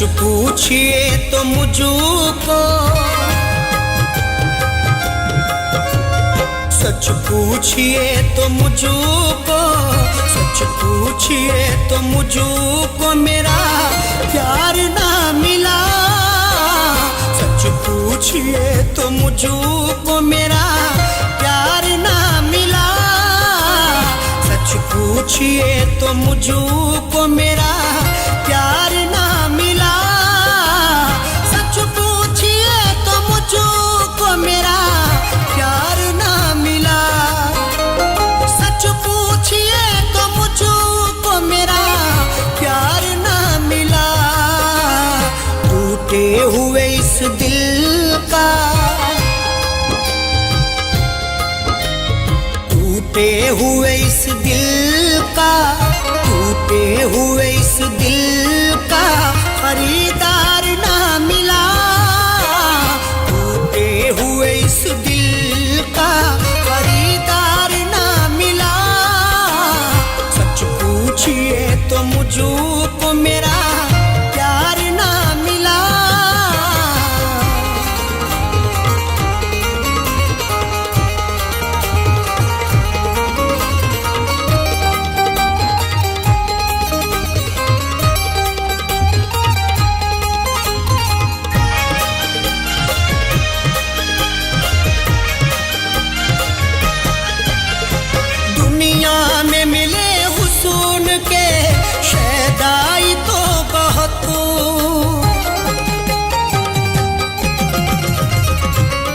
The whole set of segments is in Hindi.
सच पूछिए तो मुझको, सच पूछिए तो मुझको, सच पूछिए तो मुझको मेरा प्यार ना मिला। सच पूछिए तो मुझको मेरा प्यार ना मिला। सच पूछिए तो मुझको मेरा प्यार ना मिला। सच पूछिए तो मुझको मेरा प्यार ना मिला। सच पूछिए तो मुझको मेरा प्यार ना मिला। टूटे हुए इस दिल का, टूटे हुए इस दिल का, टूटे हुए इस दिल का खरीदार ना मिला। टूटे हुए इस दिल का खरीदार ना मिला। सच पूछिए तो मुझको मेरा प्यार ना मिला। दुनिया में मिले हुस्न के शैदाई तो बहुत,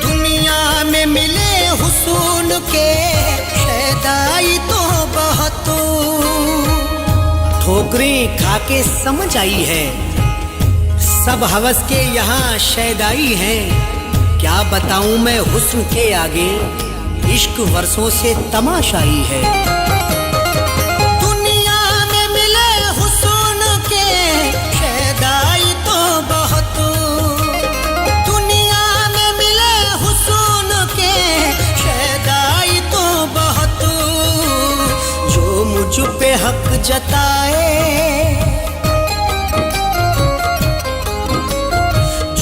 दुनिया में मिले हुस्न के शैदाई तो बहुत। ठोकरें खा के समझ आई है, सब हवस के यहाँ शैदाई हैं। क्या बताऊं मैं हुस्न के आगे, इश्क वर्षों से तमाशाई है। दुनिया में मिले हुस्न के शैदाई तो बहुत, दुनिया में मिले हुस्न के शैदाई तो बहुत। जो मुझ पे हक जताए,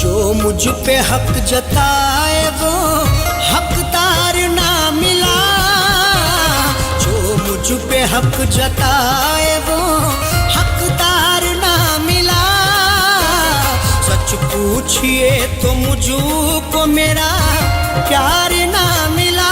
जो मुझ पे हक जताए वो हकदार ना मिला। जो मुझ पे हक जताए वो हकदार ना मिला। सच पूछिए तो मुझको मेरा प्यार ना मिला।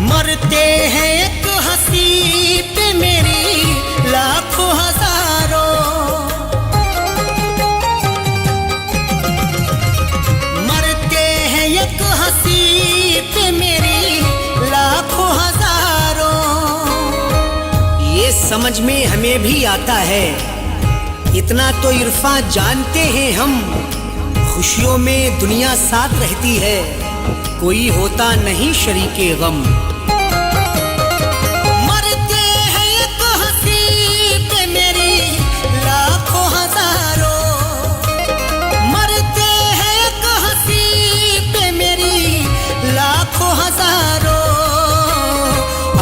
मरते हैं एक हंसी पे मेरी लाखों हजारों, मरते हैं एक हंसी पे मेरी लाखों हजारों। ये समझ में हमें भी आता है, इतना तो इरफा जानते हैं हम। खुशियों में दुनिया साथ रहती है, कोई होता नहीं शरीके गम। मरते हैं एक हंसी पे मेरी लाखों हजारों, मरते हैं एक हंसी पे मेरी लाखों हजारों।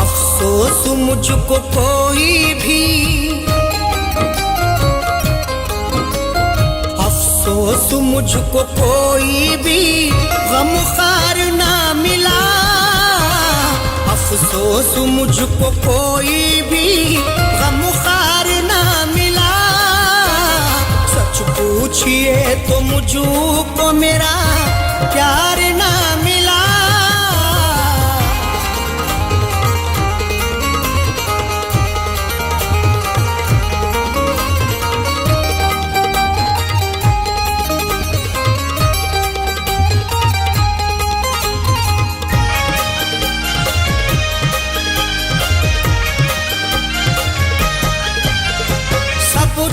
अफसोस मुझको कोई भी, अफसोस मुझको कोई भी गमखार ना मिला। अफसोस मुझको कोई भी गमखार ना मिला। सच पूछिए तो मुझको मेरा प्यार ना मिला।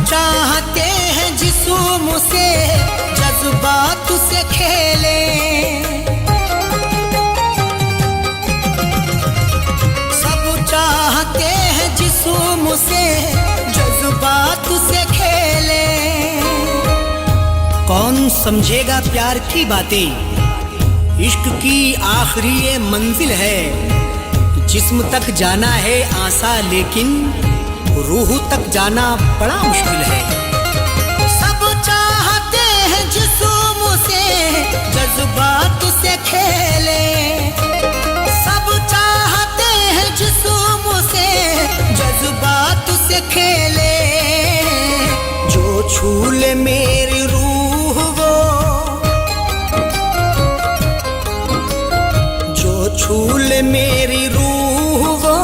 चाहते हैं जिस्म से जज्बात से खेले। सब चाहते हैं जिस्म से जज्बात से खेले। कौन समझेगा प्यार की बातें, इश्क की आखिरी ये मंजिल है। जिस्म तक जाना है आसा, लेकिन रूह तक जाना बड़ा मुश्किल है। सब चाहते हैं जिस्म से जज्बात से खेले। सब चाहते हैं जिस्म से जज्बात से खेले। जो छू ले मेरी रूह वो, जो छू ले मेरी रूह वो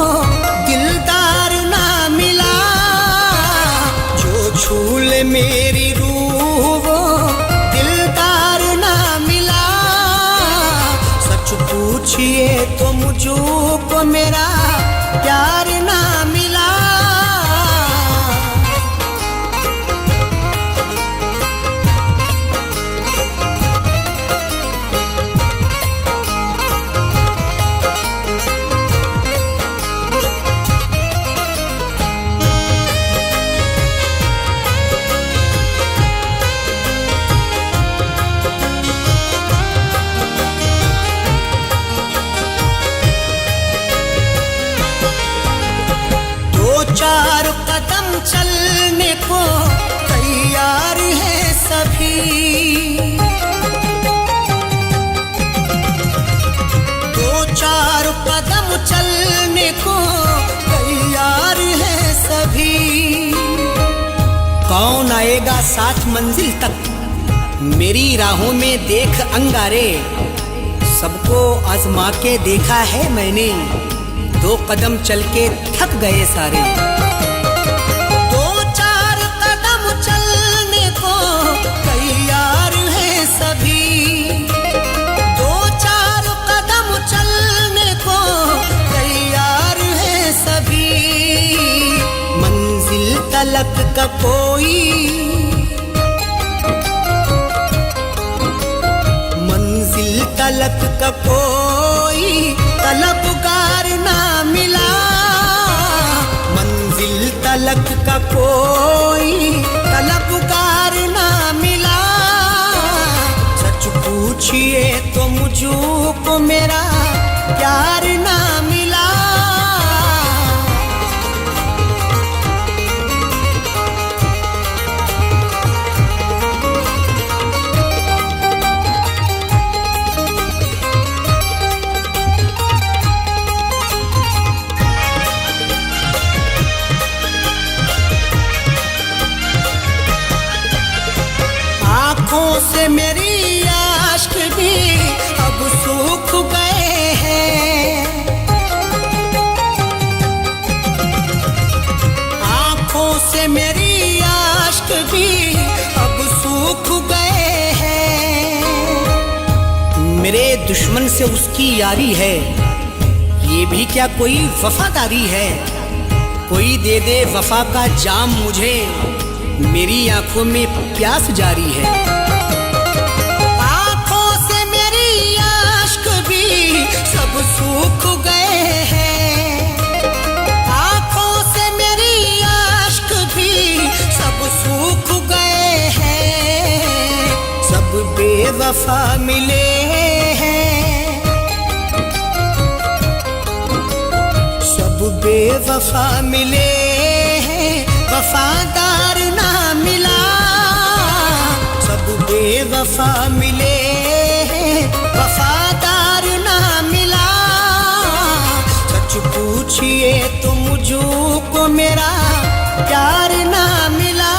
दिलदार ना मिला। जो छू ले मेरी रूह वो दिलदार ना मिला। सच पूछिए तो मुझको मेरा प्यार ना मिला। चार कदम चलने को तैयार है सभी। दो चार कदम चलने को तैयार है सभी। कौन आएगा साथ मंजिल तक, मेरी राहों में देख अंगारे। सबको आजमा के देखा है मैंने, दो कदम चल के थक गए सारे। दो चार कदम चलने को तैयार है सभी। दो चार कदम चलने को तैयार है सभी। मंजिल तलक का कोई, मंजिल तलक का कोई तलबगार ना मिला। मंजिल तलक का कोई तलबगार ना मिला। सच पूछिए तो मुझको मेरा प्यार ना मिला। आँखों से मेरी आश्क भी अब सूख गए हैं। आँखों से मेरी आश्क भी अब सूख गए हैं। मेरे दुश्मन से उसकी यारी है, ये भी क्या कोई वफादारी है। कोई दे दे वफा का जाम मुझे, मेरी आंखों में प्यास जारी है। आंखों से मेरी आश्क भी सब सूख गए हैं। आंखों से मेरी आश्क भी सब सूख गए हैं। सब बेवफा मिले हैं, सब बेवफा मिले हैं। वफादार ना मिला। सब बेवफा मिले हैं, वफादार ना मिला। सच पूछिए तो मुझको मेरा प्यार ना मिला।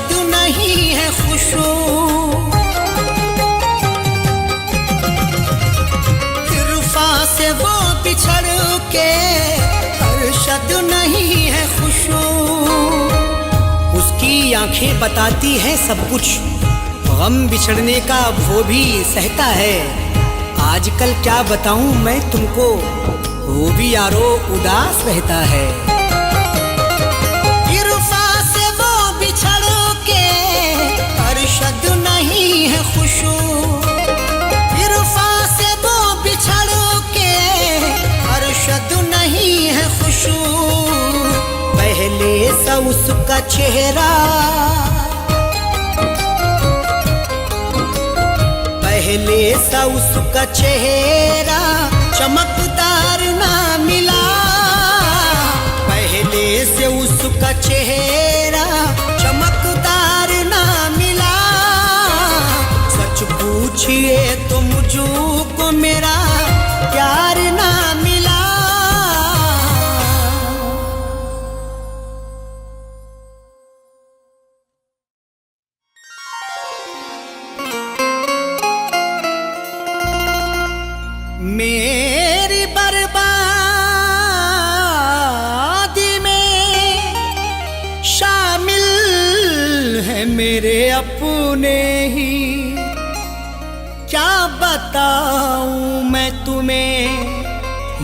अरशद नहीं है खुशू, इरफा से वो बिछड़ के अरशद नहीं है खुशू। उसकी आंखें बताती हैं सब कुछ, गम बिछड़ने का वो भी सहता है। आजकल क्या बताऊं मैं तुमको, वो भी यारो उदास रहता है। इरफा से वो बिछड़ के अरशद नहीं है खुशू, इरफा से वो बिछड़ के अरशद नहीं है खुशू। पहले सा उसका चेहरा, पहले सा उसका चेहरा चमकदार ना मिला, पहले से उसका चेहरा चमकदार ना मिला। सच पूछिए तो मुझको मेरा प्यार ना मिला। मेरी बर्बादी में शामिल है मेरे अपने ही, क्या बताऊं मैं तुम्हें,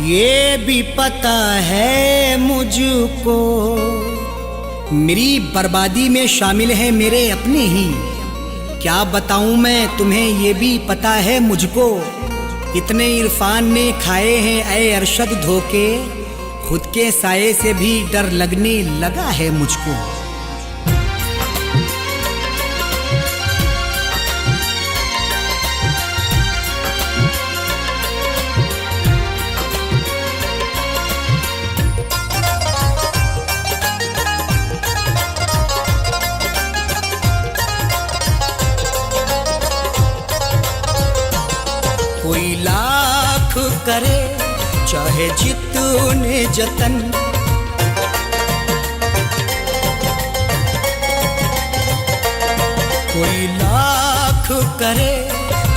ये भी पता है मुझको। मेरी बर्बादी में शामिल है मेरे अपने ही, क्या बताऊं मैं तुम्हें, ये भी पता है मुझको। इतने इरफान ने खाए हैं ऐ अरशद धोखे, खुद के साये से भी डर लगने लगा है मुझको। कोई लाख करे चाहे जितने जतन, कोई लाख करे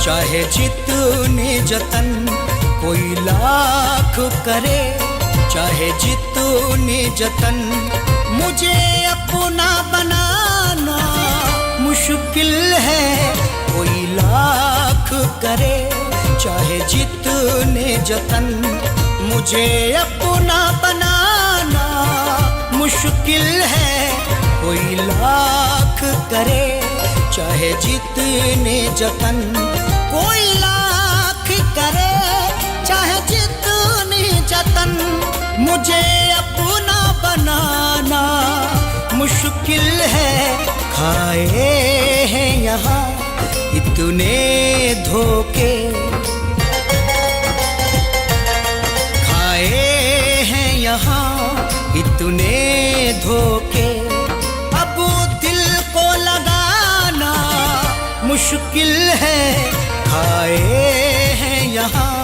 चाहे जितने जतन, कोई लाख करे चाहे जितने जतन। मुझे अपना बनाना मुश्किल है, कोई लाख करे चाहे जितने जतन। मुझे अपना बनाना मुश्किल है, कोई लाख करे चाहे जितने जतन। कोई लाख करे चाहे जितने जतन, मुझे अपना बनाना मुश्किल है। खाए हैं यहाँ इतने धोखे, खाए हैं यहाँ इतने धोखे, अब दिल को लगाना मुश्किल है। खाए हैं यहाँ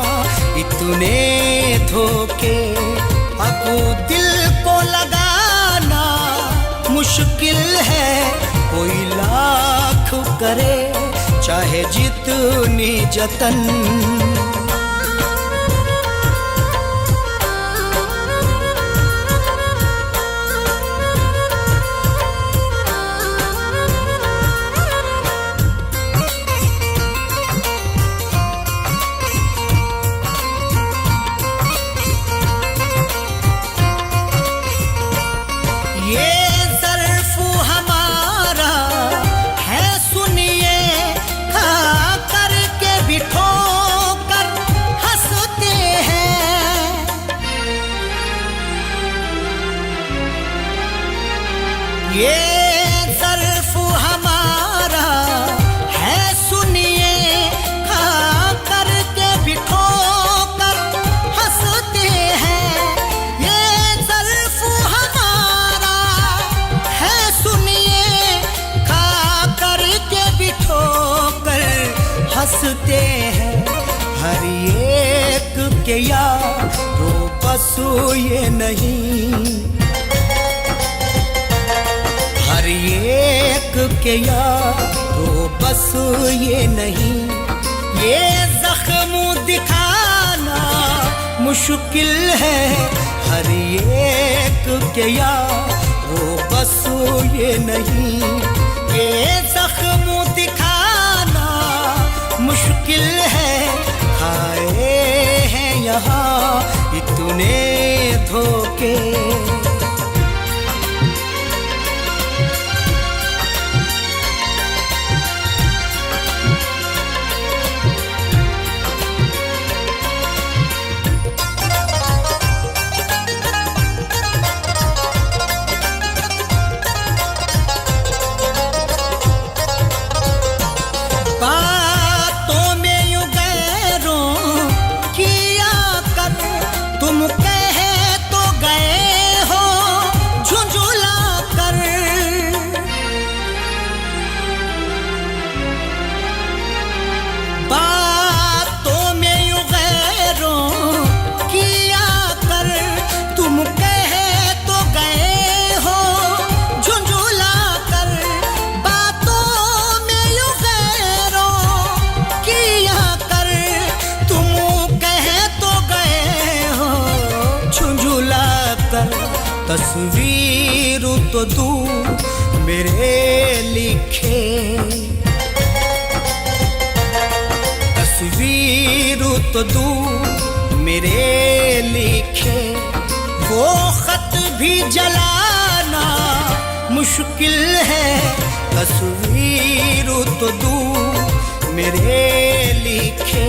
इतने धोखे, अब दिल को लगाना मुश्किल है। कोई लाख करे चाहे जितनी जतन। ये ज़र्फ़ हमारा है सुनिए, खा करके भी ठोकर हंसते हैं। ये ज़र्फ़ हमारा है सुनिए, खा करके भी ठोकर हंसते हैं। हर एक के यारो बस ये नहीं, हर एक के यारो बस ये नहीं, ये जख्म दिखाना मुश्किल है हर एक के यारो बस ये नहीं, ये जख्म दिखाना मुश्किल है। खाए हैं यहाँ इतने धोखे, बातों में यूं गैरों किया कर, तुम कहे तो गए हो झुंझुला कर। बातों में यूं गैरों किया कर, तुम कहे तो गए हो झुंझुला कर। बातों में यूं गैरों किया कर, तुम कहे तो गए हो झुंझुला कर। तस्वीर तो दूर मेरे लिखे, तस्वीर तो दूर मेरे लिखे, वो खत भी जलाना मुश्किल है। तस्वीर तो दूर मेरे लिखे,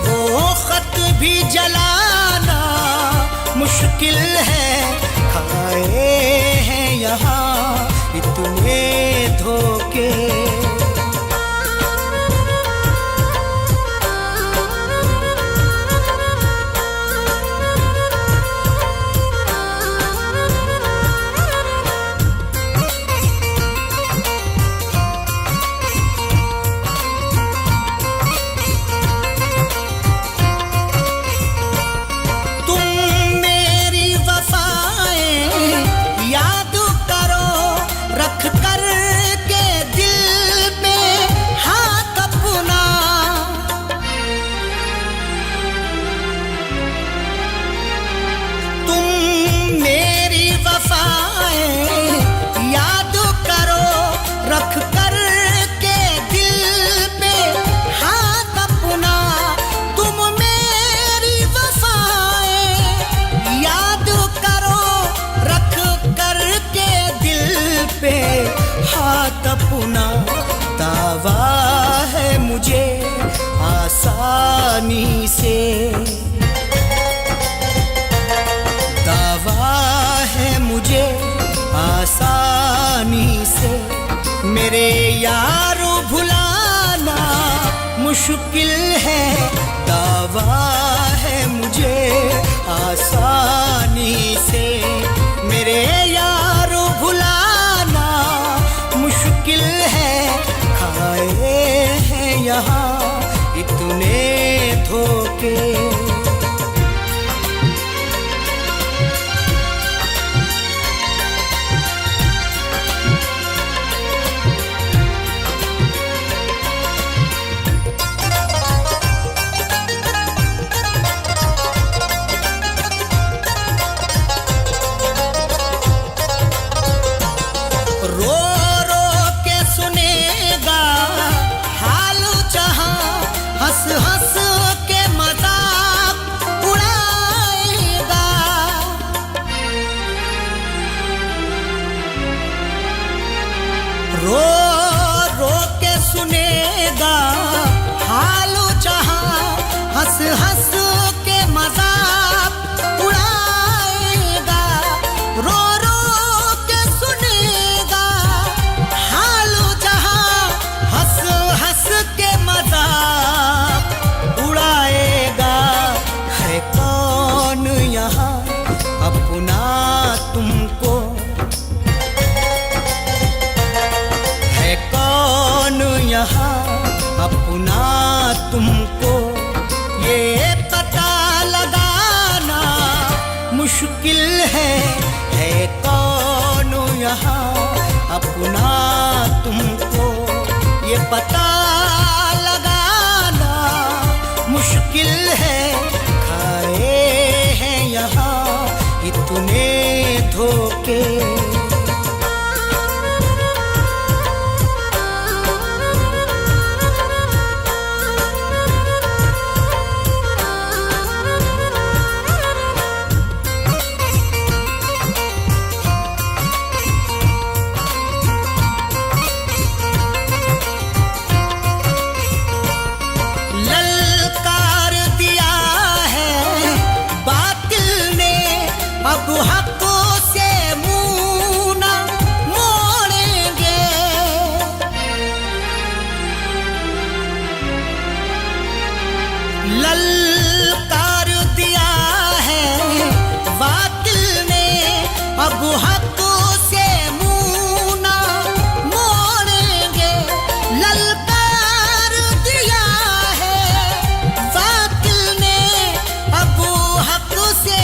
वो खत भी जलाना मुश्किल है। खाए हैं यहाँ इतने धोखे, रख कर के दिल में हाथ अपना। तुम मेरी वफाएं याद करो, रख कर के दिल पे हाथ अपना। तुम मेरी वफाएं याद करो, रख कर के दिल पे हाथ अपना। दावा है मुझे आसानी से, दावा है मुझे आसानी से। मेरे यारो भुलाना मुश्किल है, दावा है मुझे आसानी से। मेरे यारो भुलाना मुश्किल है। खाए हैं यहाँ इतने धोखे, रो रो के सुनेगा हाल जहां, हंस हंस के मजाक उड़ाएगा। रो रो के सुनेगा हाल जहां, हंस हंस के मजाक उड़ाएगा। रो रो के सुनेगा हाल जहां, हंस हंस के मजाक उड़ाएगा। है कौन यहाँ अपना तुमको, है कौन यहाँ अपना तुमको, ये पता लगाना मुश्किल है कौन यहाँ अपना तुम ये पता लगाना मुश्किल है, खाए हैं यहाँ इतने धोखे। अब हकों से मुंह न मोड़ेंगे, ललकार दिया है बातिल ने, अब हकों से मुंह न मोड़ेंगे। ललकार दिया है बातिल ने, अब हक से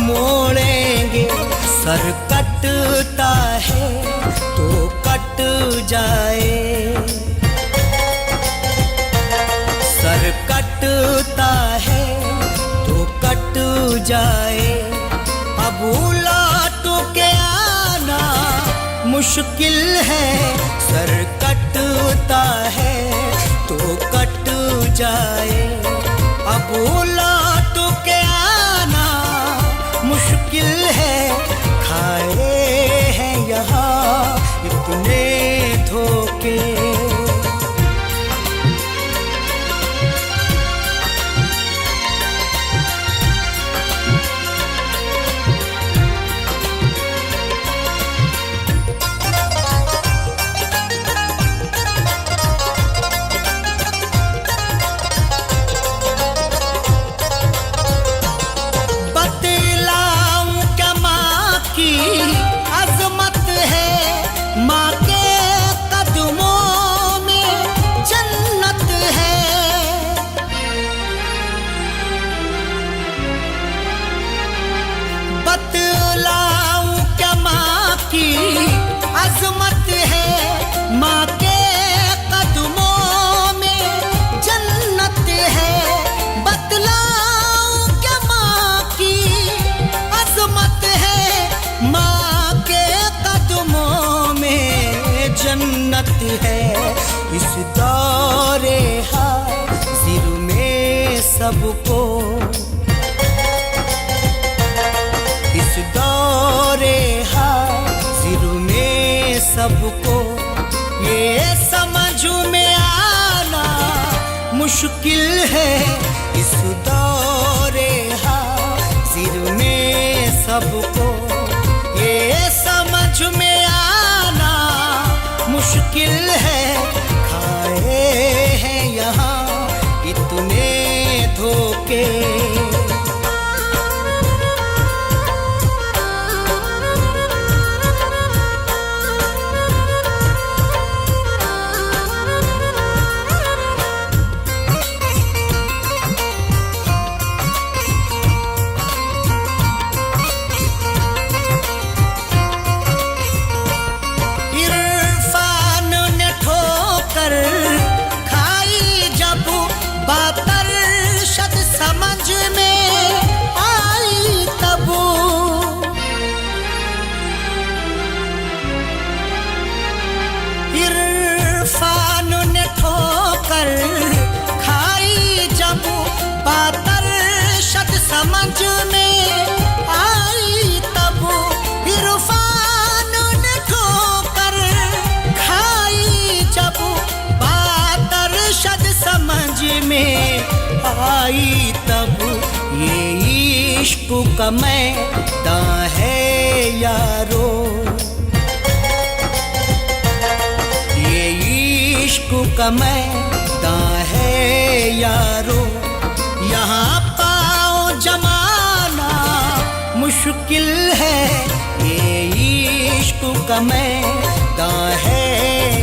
मोड़ेंगे। सर कटता है तो कट जाए, सर कटता है तो कट जाए। अब लौट के आना मुश्किल है, सर कटता है तो कट जाए। अब लौट के आना मुश्किल है, खाए हैं यहाँ इतने धोखे। अज़मत है माँ के कदमों में जन्नत है, बतलाऊं क्या माँ की अज़मत है, माँ के कदमों में जन्नत है। बतलाऊं क्या माँ की अज़मत है, माँ के कदमों में जन्नत है। इस दौरे हाज़िर में सबको, इस दौरे हाज़िर में सबको ये समझ में आना मुश्किल है। इस दौरे हाज़िर में सबको ये समझ में आना मुश्किल है, खाए हैं यहाँ इतने धोखे। खाई जब बात अरशद समझ में आई तब, इरफान ने ठोकर खाई जब बात अरशद समझ में आई तब, इरफान ने ठोकर खाई जब अरशद समझ में आई तब। ये इश्क का मैदान है यारो, ये इश्क का मैदान है यारो। यहाँ पाँव जमाना मुश्किल है, ये इश्क का मैदान है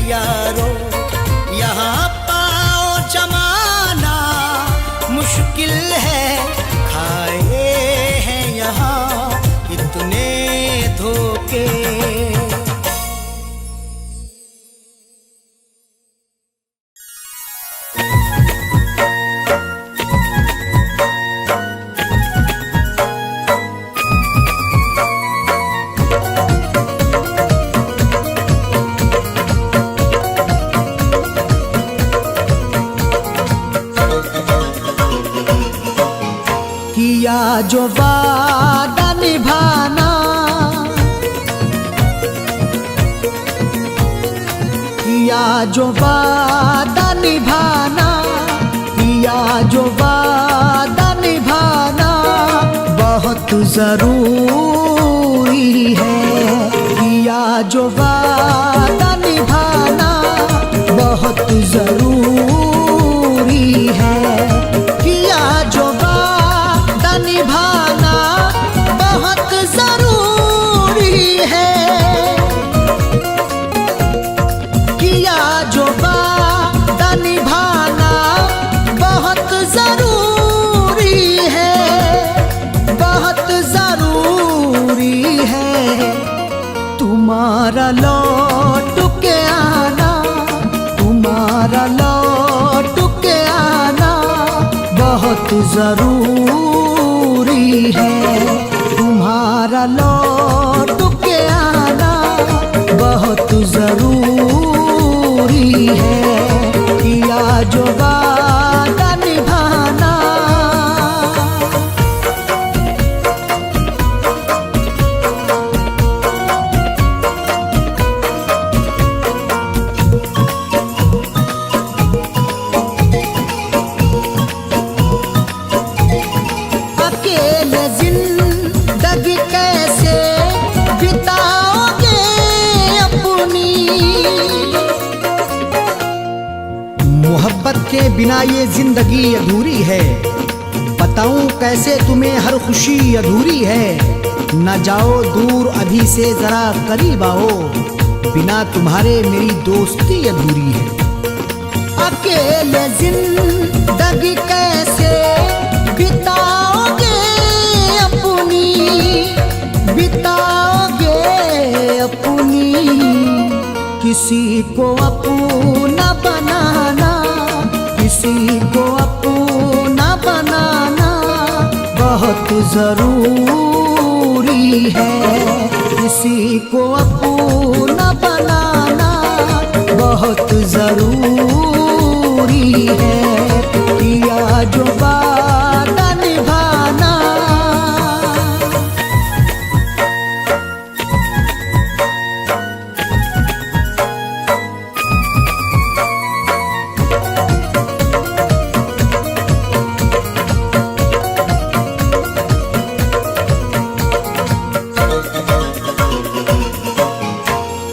यारो। यहाँ पाँव जमाना मुश्किल है, खाए हैं यहाँ इतने धोखे। जो वादा निभाना, किया जो वादा निभाना, किया जो वादा निभाना बहुत जरूरी है। किया जो वादा निभाना बहुत जरूरी है। किया जो वादा निभाना बहुत जरूरी है। किया जो वादा निभाना बहुत जरूरी है, बहुत जरूरी है। तुम्हारा लौट के आना, तुम्हारा लौट के आना बहुत जरूरी है। तुम्हारा लौट के आना बहुत जरूरी है। किया जो वादा निभाना। अकेले जिंदगी कैसे बिताओगे अपनी, मोहब्बत के बिना ये जिंदगी अधूरी है। बताऊं कैसे तुम्हें हर खुशी अधूरी है। न जाओ दूर अभी से जरा करीब आओ, बिना तुम्हारे मेरी दोस्ती अधूरी है। अकेले जिंदगी कैसे बिताओगे अपनी, बिताओगे अपनी। किसी को अपना बनाना, किसी को अपना बनाना बहुत जरूरी है। किसी को अपना बनाना बहुत जरूरी है। किया जो वादा निभाना।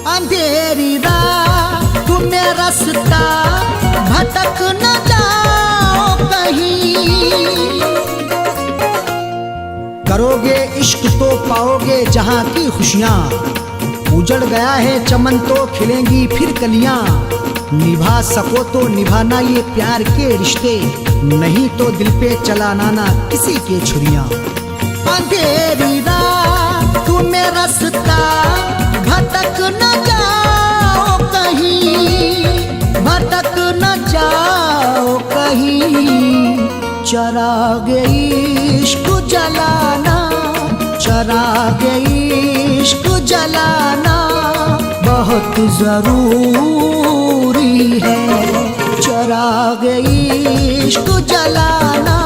अंधेरी रात में रास्ता भटक न जाओ कहीं। करोगे इश्क तो पाओगे जहां की खुशियां। उजड़ गया है चमन तो खिलेंगी फिर कलियां। निभा सको तो निभाना ये प्यार के रिश्ते, नहीं तो दिल पे चलाना ना किसी के छुरियां। अंधेरी रात में रास्ता भटक न जाओ कहीं, भटक न जाओ कहीं। चराग इश्क जलाना, चराग इश्क जलाना बहुत जरूरी है। चराग इश्क जलाना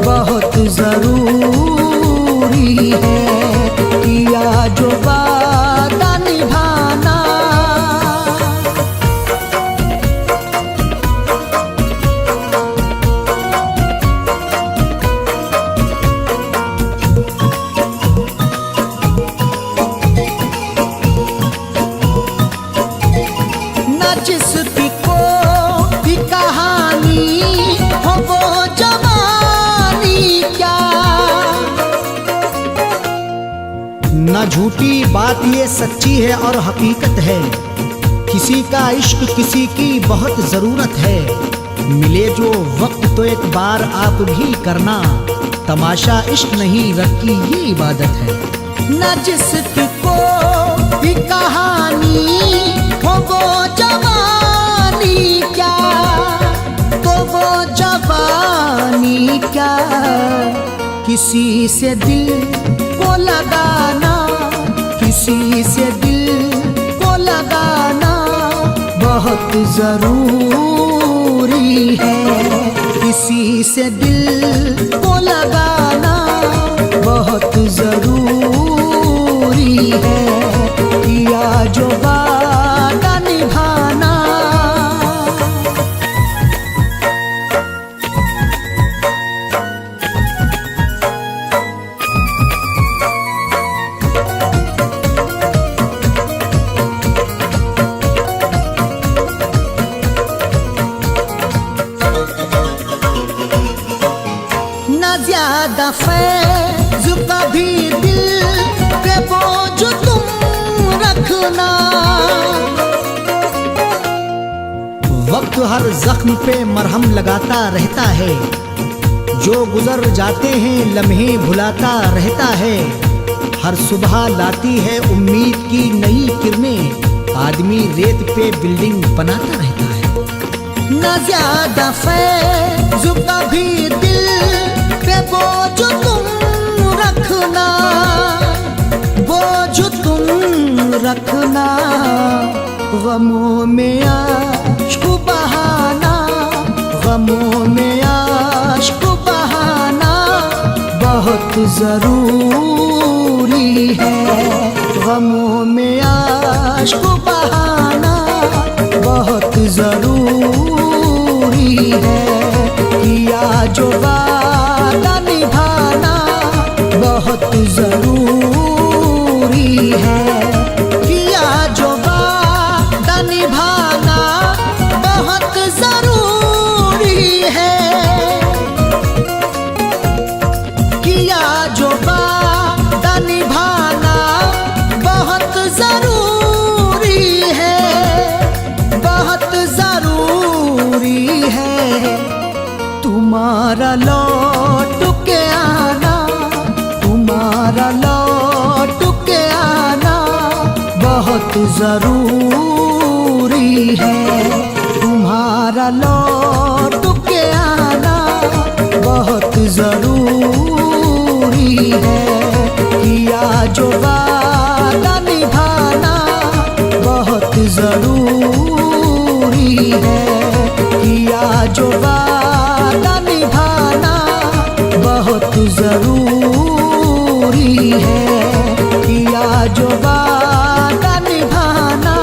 बहुत जरूरी है। किया जो वादा निभाना। न जिसकी कोई कहानी हो वो जवानी क्या, न झूठी बात ये सच्ची है और हकीकत है। किसी का इश्क किसी की बहुत जरूरत है। मिले जो वक्त तो एक बार आप भी करना, तमाशा इश्क नहीं रब की ये इबादत है। न जिसकी कोई कहानी हो वो जवानी क्या, तो वो जवानी क्या। किसी से दिल को लगाना, किसी से दिल को लगाना बहुत जरूरी है। किसी से दिल को लगाना रखना। वक्त हर जख्म पे मरहम लगाता रहता है, जो गुजर जाते हैं लम्हे भुलाता रहता है। हर सुबह लाती है उम्मीद की नई किरणें, आदमी रेत पे बिल्डिंग बनाता रहता है। न ज्यादा फैज़ कभी दिल पे बोझ तुम रखना, बोझ तुम रखना। गमों में आश्क बहाना, गमों में आश्क बहाना बहुत जरूरी है। गमों में आश्क बहाना बहुत जरूरी है। किया जो वादा निभाना बहुत जरूरी है। किया जो वादा निभाना बहुत जरूरी है। किया जो वादा निभाना बहुत जरूरी है, बहुत जरूरी है। तुम्हारा लौट के आना, तुम्हारा लौट के आना बहुत जरूरी है। तुम्हारा लौट के आना बहुत जरूरी है। किया जो वादा निभाना बहुत जरूरी है। किया जो वादा निभाना बहुत जरूरी है। किया जो वादा निभाना।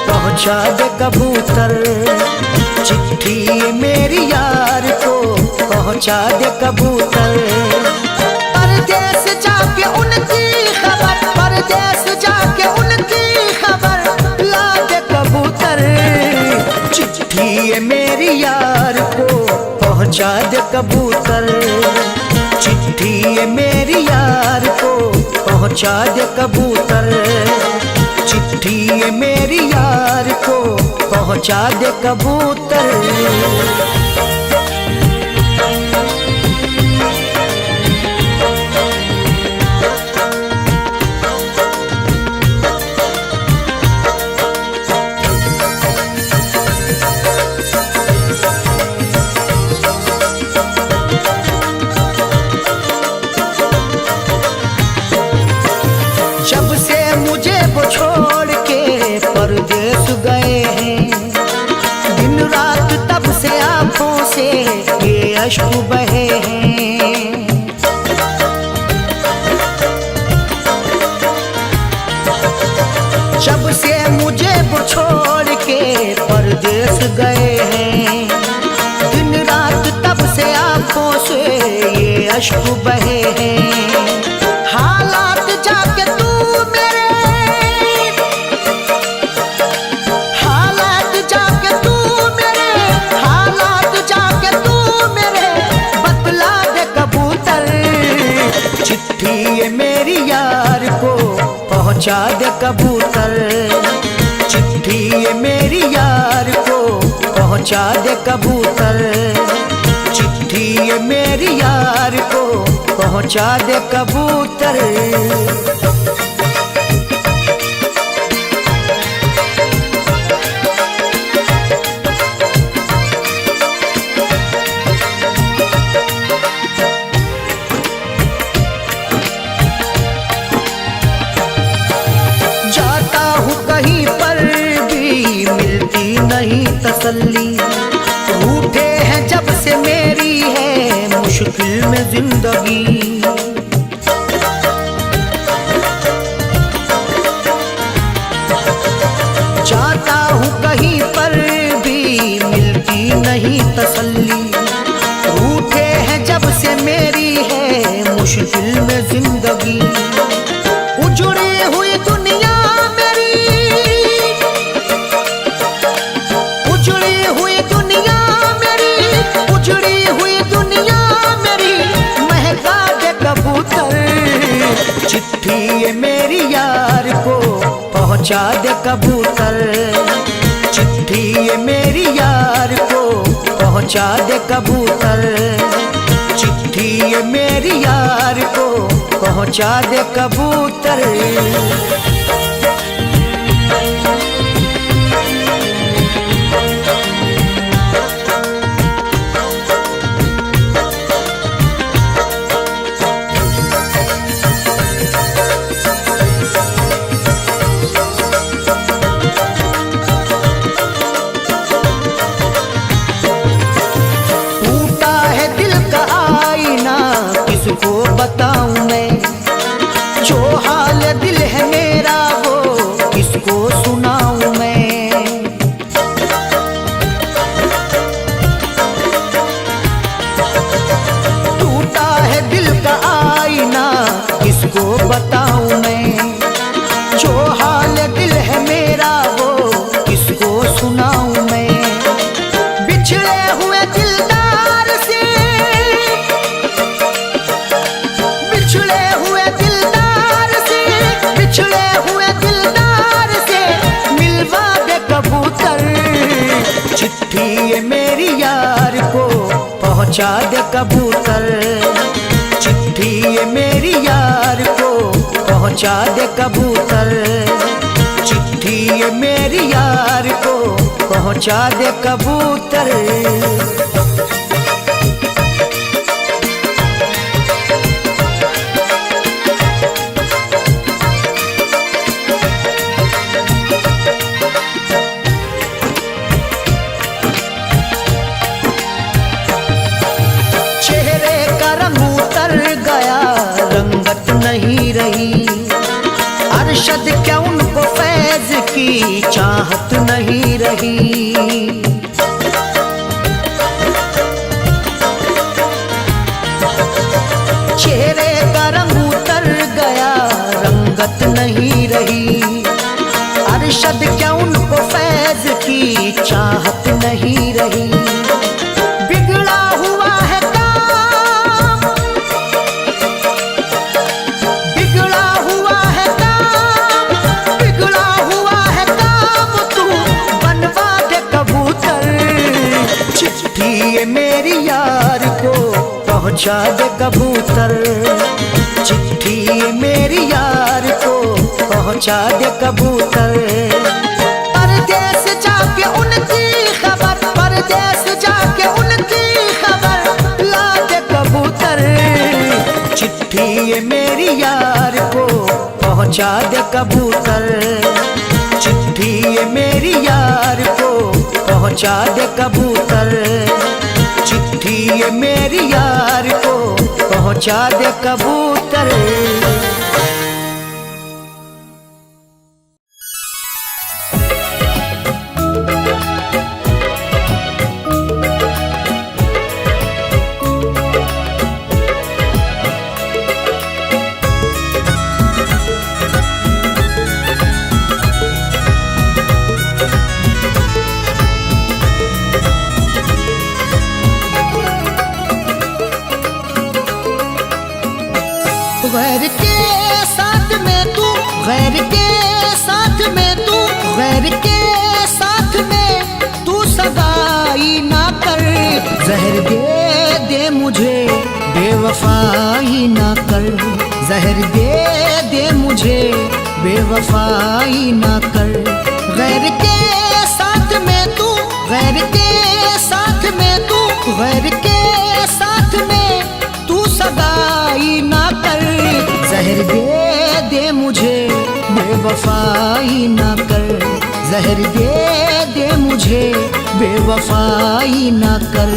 पहुंचा दे कबूतर, चिट्ठी मेरी यार को पहुंचा दे कबूतर। परदेस जाके उनकी खबर, परदेस जाके उनकी खबर ला दे कबूतर। चिट्ठी मेरी यार को पहुंचा दे कबूतर। चिट्ठी मेरी यार को पहुंचा दे कबूतर। चिट्ठी मेरी यार को पहुंचा दे कबूतर। जब से मुझे वो छोड़ के परदेस गए हैं, दिन रात तब से आंखों से ये अश्क बहे हैं। जब से मुझे वो छोड़ के परदेस गए हैं, दिन रात तब से आंखों से ये अश्क बहे हैं। हालात जाके तू मेरे, हालात जाके तू मेरे, हालात जाके तू मेरे बतला दे कबूतर। चिट्ठी मेरी यार को पहुंचा दे कबूतर। चिट्ठी मेरी यार को पहुंचा दे कबूतर। चिट्ठी मेरी यार को पहुंचा दे कबूतर। तसल्ली। रूठे हैं जब से मेरी है मुश्किल में जिंदगी। जाता हूँ कहीं पर भी मिलती नहीं तसल्ली। रूठे हैं जब से मेरी है मुश्किल में जिंदगी। उजड़ी हुई दुनिया मेरी, उजड़ी हुई दुनिया मेरी, उजड़ी हुई दुनिया मेरी, महका दे कबूतर। चिट्ठी ये मेरी यार को पहुंचा दे कबूतर। चिट्ठी ये मेरी यार को पहुंचा दे कबूतर। चिट्ठी ये मेरी यार को पहुंचा दे कबूतर। किसको बताऊं मैं जो हाल दिल है मेरा वो किसको सुनाऊं मैं। टूटा है दिल का आईना किसको बताऊं मैं जो हाल दिल है मेरा वो किसको सुनाऊं मैं। बिछड़े हुए दिलदार से, बिछड़े हुए दिलदार से, बिछड़े हुए दिलदार से मिलवा दे कबूतर। चिट्ठी ये मेरी यार को पहुंचा दे कबूतर। चिट्ठी ये मेरी यार को पहुंचा दे कबूतर। चिट्ठी ये मेरी यार को पहुंचा दे कबूतर। रंगत नहीं रही अरशद क्या उनको फैज की चाहत नहीं रही। चेहरे का रंग उतर गया रंगत नहीं रही। अरशद क्या उनको फैज की चाहत नहीं रही। बिगड़ा हुआ है काम, बिगड़ा हुआ है काम, बिगड़ा हुआ है काम, तू बनवा दे कबूतर। चिट्ठी ये मेरी यार को पहुंचा दे कबूतर। चिट्ठी ये मेरी यार को पहुंचा दे कबूतर। परदेस जाके उनकी खबर, परदेस जाके उनकी खबर ला दे कबूतर। चिट्ठी ये मेरी यार को पहुंचा दे कबूतर। चिट्ठी ये मेरी यार को पहुंचा दे कबूतर। चिट्ठी ये मेरी यार को पहुंचा दे कबूतर। गैर के साथ में तू, गैर के साथ में तू, गैर के साथ में तू सगाई ना कर। जहर दे दे मुझे बेवफाई ना कर। जहर दे दे मुझे बेवफाई ना कर। गैर के साथ में तू, गैर के साथ में तू, गैर के साथ में तू सगाई ना कर। जहर दे दे मुझे बेवफाई ना कर। जहर दे दे मुझे, बेवफाई ना कर।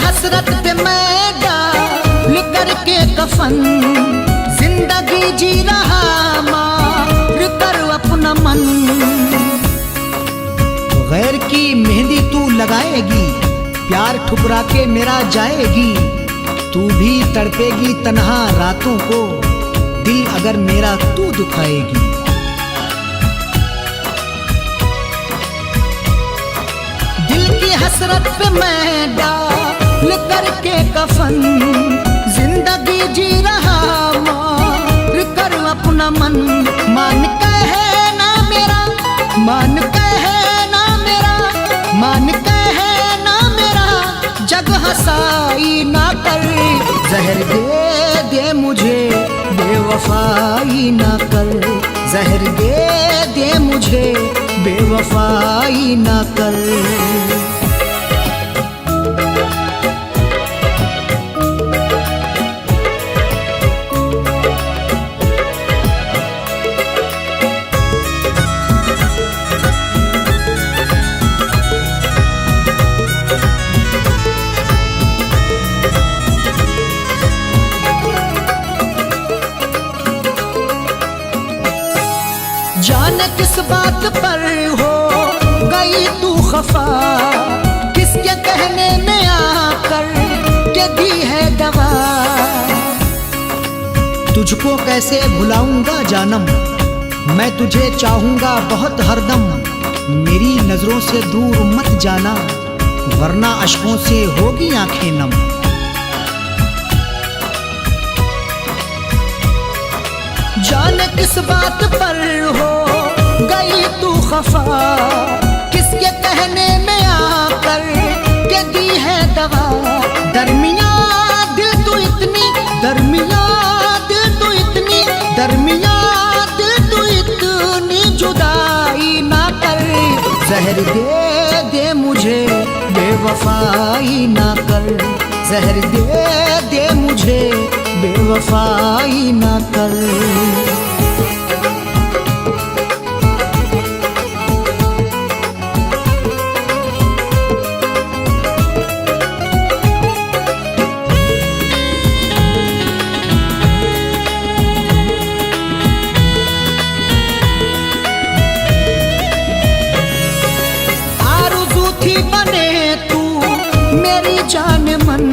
हसरत पे मैं डाल करके कफन, जिंदगी जी रहा मार कर अपना मन। गैर की मेहंदी तू लगाएगी, प्यार ठुकरा के मेरा जाएगी। तू भी तड़पेगी तन्हा रातों को, दिल अगर मेरा तू दुखाएगी। दिल की हसरत पे मैं डाल करके कफन, जिंदगी जी रहा मार कर अपना मन। मान कहे ना मेरा, मान कहे ना मेरा, मान कहे ना मेरा, जग हंसाई ना कर। जहर दे दे मुझे, बेवफाई ना कर। जहर दे दे मुझे, बेवफाई ना कर। जाने किस बात पर हो गई तू खफा, किसके कहने में आकर के दी है दवा। तुझको कैसे भुलाऊंगा जानम, मैं तुझे चाहूंगा बहुत हरदम। मेरी नजरों से दूर मत जाना, वरना अश्कों से होगी आंखें नम। जाने किस बात पर हो गई तू खफा, किसके कहने में आकर के दी है दवा। दरमिया दिल तू इतनी, दरमिया दिल तू इतनी, दरमिया दिल तू इतनी जुदाई ना कर। जहर दे दे मुझे, बेवफाई ना कर। जहर दे दे मुझे, बेवफाई ना कर। आरज़ू थी बने तू मेरी जान मन,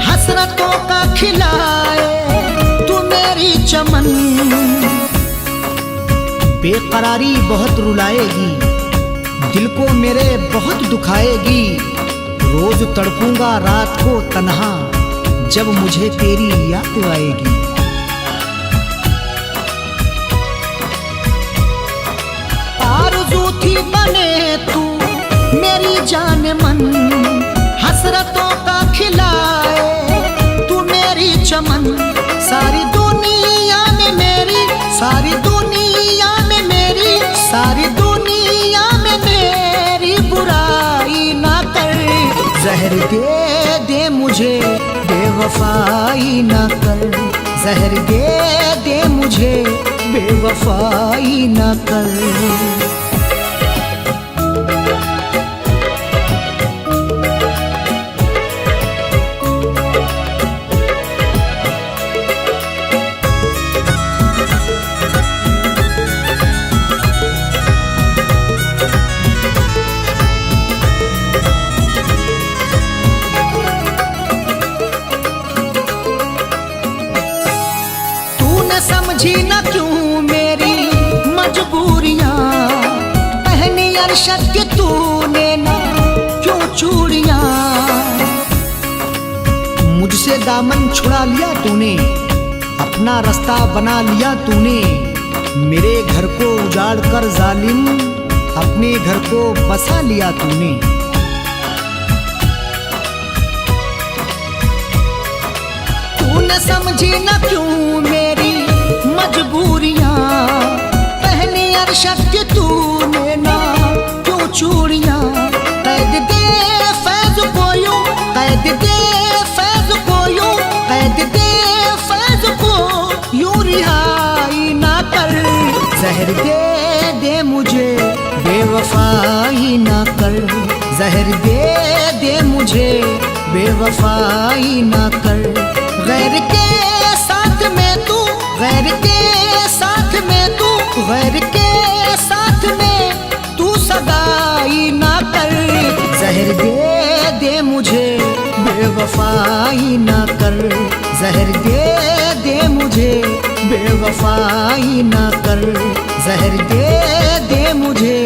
हसरतों का खिलाए तू मेरी चमन। बेकरारी बहुत रुलाएगी, दिल को मेरे बहुत दुखाएगी। रोज तड़पूंगा रात को तन्हा, जब मुझे तेरी याद आएगी। आरज़ू थी बने तू मेरी जान मन, हसरतों का खिलाए तू मेरी चमन। सारी दुनिया में मेरी, सारी दुनिया में मेरी, सारी दुनिया में मेरी बुराई ना कर। जहर दे दे मुझे, बेवफाई ना कर। जहर दे दे मुझे, बेवफाई ना कर। समझी न क्यों मेरी मजबूरियां, पहनी अरशद की तूने ना क्यों चूड़ियां। मुझसे दामन छुड़ा लिया तूने, अपना रास्ता बना लिया तूने। मेरे घर को उजाड़ कर जालिम, अपने घर को बसा लिया तूने। तूने न समझी न क्यों मेरी मजबूरियां, पहली अरशद की तूने ना क्यों चूड़ियां। कैद दे फैज को यूं, कैद दे फैज को यूं, कैद दे फैज को यूं रिहाई ना कर। जहर दे दे मुझे बेवफाई ना कर, जहर दे दे मुझे बेवफाई ना कर। गैर के साथ में तू, गैर के साथ में तू, गैर के साथ में तू सगाई ना कर। जहर दे दे मुझे बेवफाई ना कर, जहर दे दे मुझे बेवफाई ना कर, जहर दे दे मुझे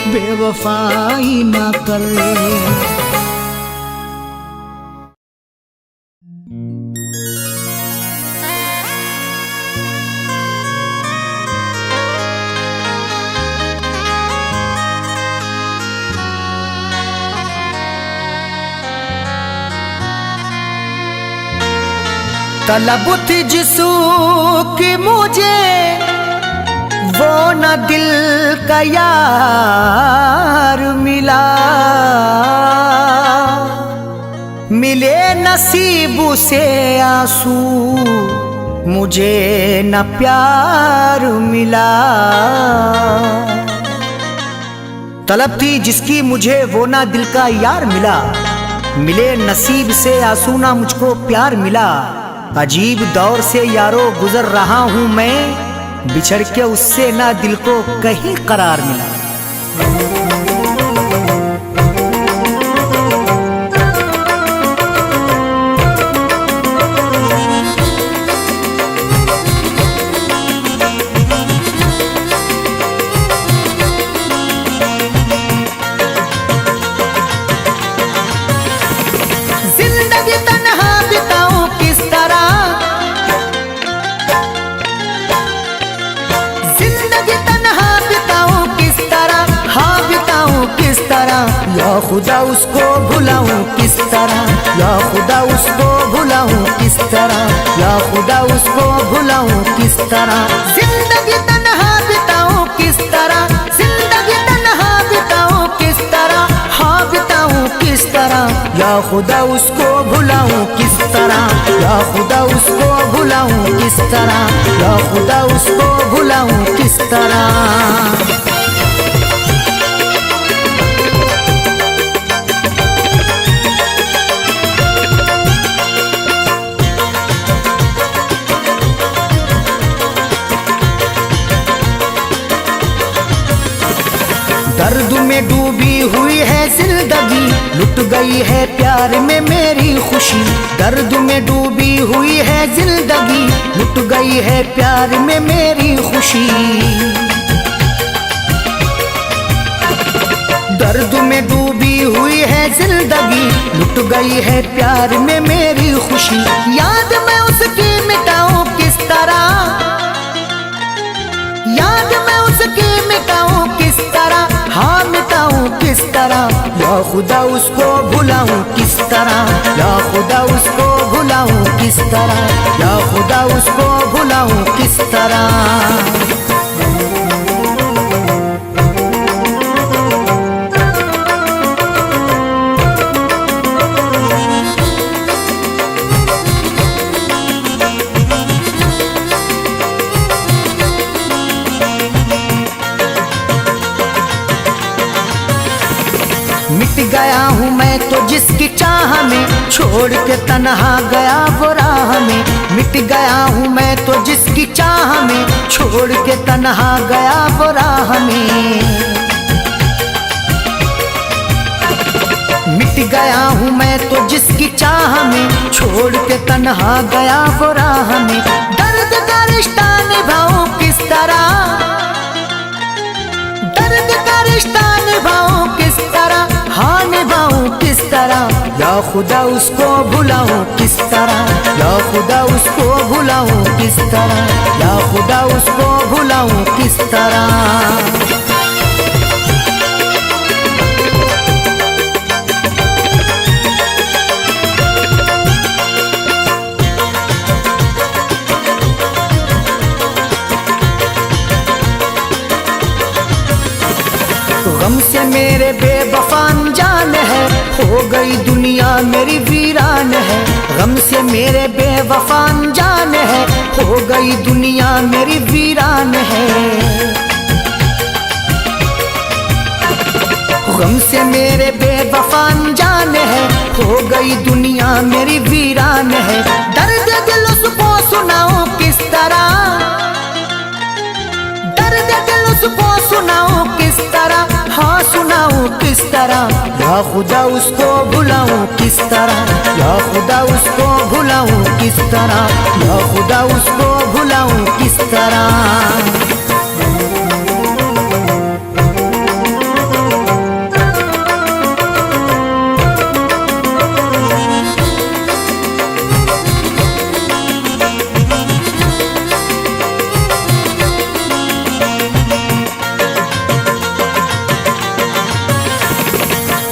बेवफाई ना कर। तलब थी जिसू की मुझे वो न दिल का यार मिला, मिले नसीब से आंसू मुझे न प्यार मिला। तलब थी जिसकी मुझे वो ना दिल का यार मिला, मिले नसीब से आंसू ना मुझको प्यार मिला। अजीब दौर से यारो गुजर रहा हूँ मैं, बिछड़ के उससे ना दिल को कहीं करार मिला। जिंदगी तन्हा बिताऊं किस तरह, जिंदगी तन्हा बिताऊं किस तरह, हाँ बिताऊं किस तरह। या खुदा उसको भुलाऊं किस तरह, या खुदा उसको भुलाऊं किस तरह, या खुदा उसको भुलाऊं किस तरह। जिंदगी तन्हा बिताऊं किस तरह, जिंदगी तन्हा बिताऊं किस तरह, हाँ बिताऊं किस तरह। या खुदा उसको भुलाऊं किस तरह, या खुदा उसको भुलाऊं किस तरह, या खुदा उसको भुलाऊं किस तरह। दर्द में डूबी हुई है जिंदगी, लुट गई है प्यार में मेरी खुशी। दर्द में डूबी हुई है जिंदगी, लुट गई है प्यार में मेरी खुशी। दर्द में डूबी हुई है जिंदगी, लुट गई है प्यार में मेरी खुशी। याद मैं उसकी मिटाऊं किस तरह, याद मैं उसकी मिटाऊं किस तरह, हाँ मिटाऊं किस तरह। या खुदा उसको भुलाऊं किस तरह, या खुदा उसको भुलाऊं किस तरह, या खुदा उसको भुलाऊं किस तरह। मिट गया हूँ मैं तो जिसकी चाह में, छोड़ के तन्हा गया वो राह में। मिट गया हूँ मैं तो जिसकी चाह में, छोड़ के तन्हा गया वो राह में। मिट गया हूँ मैं तो जिसकी चाह में, छोड़ के तन्हा गया वो राह में। दर्द का रिश्ता निभाऊं किस तरह, दर्द का रिश्ता निभाऊं किस तरह, हाँ निभाऊं किस तरह। या खुदा उसको भुलाऊं किस तरह, या खुदा उसको भुलाऊं किस तरह, या खुदा उसको भुलाऊं किस तरह। हो गई दुनिया मेरी वीरान है, गम से मेरे बेवफा अनजान है। हो गई दुनिया मेरी वीरान है, गम से मेरे बेवफा अनजान है। हो गई दुनिया मेरी वीरान है। दर्द दिल उसको सुनाऊं किस तरह, दर्द दिल उसको सुनाऊं किस तरह, हाँ सुनाऊं किस तरह। या खुदा उसको भुलाऊं किस तरह, या खुदा उसको भुलाऊं किस तरह, या खुदा उसको भुलाऊं किस तरह।